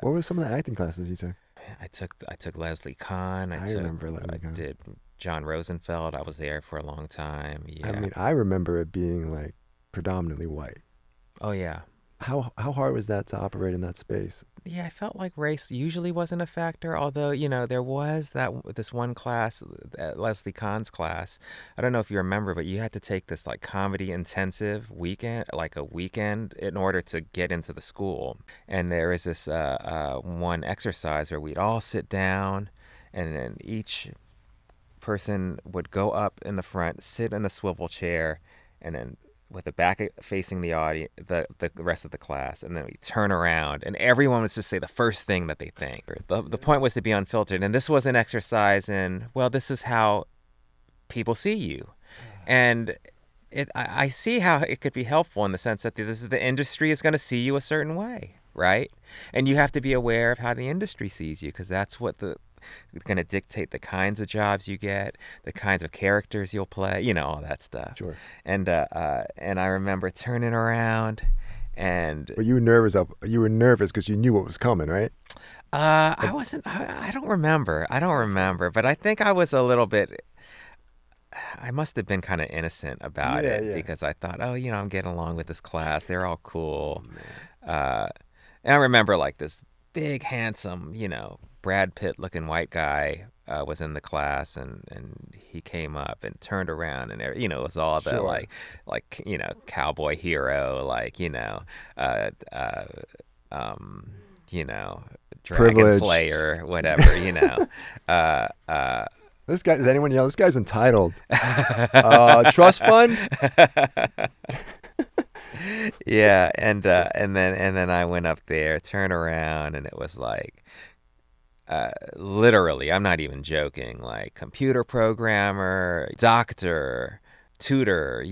What were some of the acting classes you took? I took Leslie Kahn. I remember I Leslie Gunn. did John Rosenfeld. I was there for a long time. I Yeah. mean, I remember it being like predominantly white. Oh yeah. How hard was that to operate in that space? Yeah, I felt like race usually wasn't a factor, although, there was this one class, Leslie Kahn's class. I don't know if you remember, but you had to take this like comedy intensive weekend, like a weekend, in order to get into the school. And there is this one exercise where we'd all sit down, and then each person would go up in the front, sit in a swivel chair, and then with the back facing the audience, the rest of the class, and then we turn around, and everyone would just say the first thing that they think. The point was to be unfiltered, and this was an exercise in, well, this is how people see you, and I see how it could be helpful in the sense that the industry is going to see you a certain way, right? And you have to be aware of how the industry sees you, because that's what going to dictate the kinds of jobs you get, the kinds of characters you'll play, all that stuff. Sure. And I remember turning around, and But you were nervous up. You were nervous because you knew what was coming, right? I wasn't. I don't remember. I don't remember, but I think I was a little bit. I must have been kind of innocent about Yeah, it yeah. because I thought, oh, I'm getting along with this class. They're all Oh cool. man. Uh, and I remember like this big, handsome, Brad Pitt looking white guy was in the class, and he came up and turned around, and it was all the Sure. cowboy hero, uh, uh, um, you know, Dragon Privileged. Slayer, whatever. Uh, uh, This guy. Does anyone yell? This guy's entitled. Trust fund. yeah, and then I went up there, turned around, and it was like literally, I'm not even joking, like computer programmer, doctor, tutor,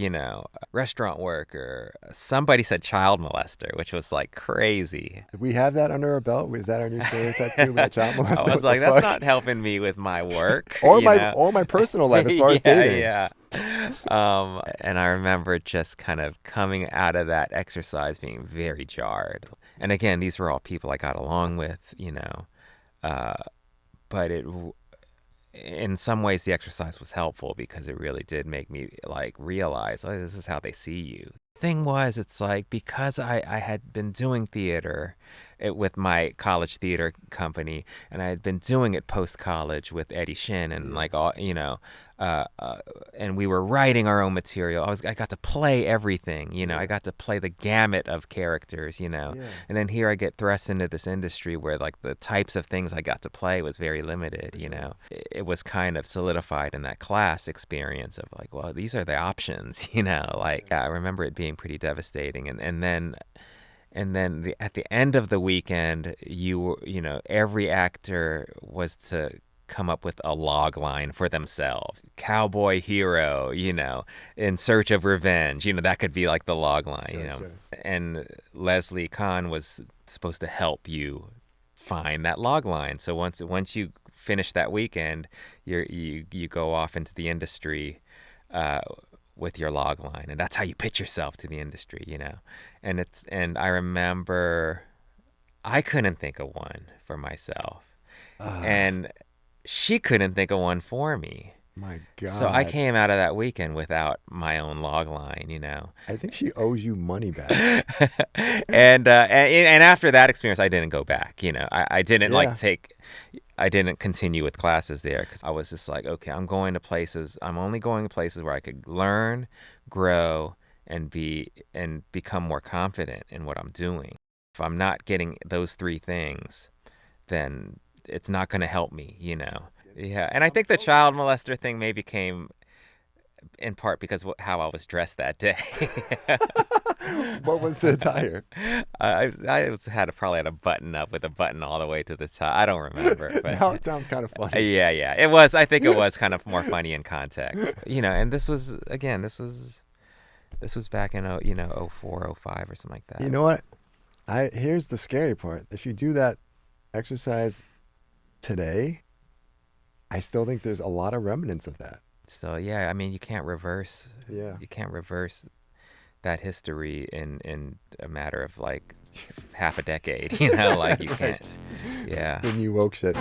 restaurant worker. Somebody said child molester, which was like crazy. We have that under our belt. Is that our new stereotype too? We got child I molester. was What the like, that's fuck? not helping me with my work, Or my personal life as far as yeah, dating. yeah. And I remember just kind of coming out of that exercise being very jarred. And again, these were all people I got along with, uh, but in some ways the exercise was helpful because it really did make me like realize, oh, this is how they see you. Thing was, it's like because I had been doing theater with my college theater company, and I had been doing it post college with Eddie Shin, and Yeah. like all uh, uh, and we were writing our own material. I got to play everything, I Yeah. got to play the gamut of characters, Yeah. and then here I get thrust into this industry where like the types of things I got to play was very limited. For sure. It was kind of solidified in that class experience of like, well, these are the options. Like I remember it being pretty devastating, and then at the end of the weekend, every actor was to come up with a log line for themselves. Cowboy hero, in search of revenge. That could be like the log line, Sure. Sure. And Leslie Kahn was supposed to help you find that log line. So once you finish that weekend, you go off into the industry uh, with your log line, and that's how you pitch yourself to the industry. And I remember I couldn't think of one for myself, Ah, and she couldn't think of one for me. my So I God. came out of that weekend without my own log line. I think she owes you money back. And after that experience, I didn't go back. I didn't like Yeah. take. I didn't continue with classes there because I was just like, okay, I'm going to places. I'm only going to places where I could learn, grow, and become more confident in what I'm doing. If I'm not getting those three things, then it's not going to help me. Yeah, and I think the child molester thing maybe came in part because how I was dressed that day. What was the attire? Probably had a button up with a button all the way to the top. I don't remember, but Now it sounds kind of funny. yeah, it was. I think it was kind of more funny in context, And this was again, this was back in 04, 05 or something like You that. know what? Here's the scary part. If you do that exercise today, I still think there's a lot of remnants of that. So yeah, I mean, you can't reverse. Yeah. You can't reverse that history in a matter of like half a decade. You know, like you Right. can't. Yeah. The new woke shit.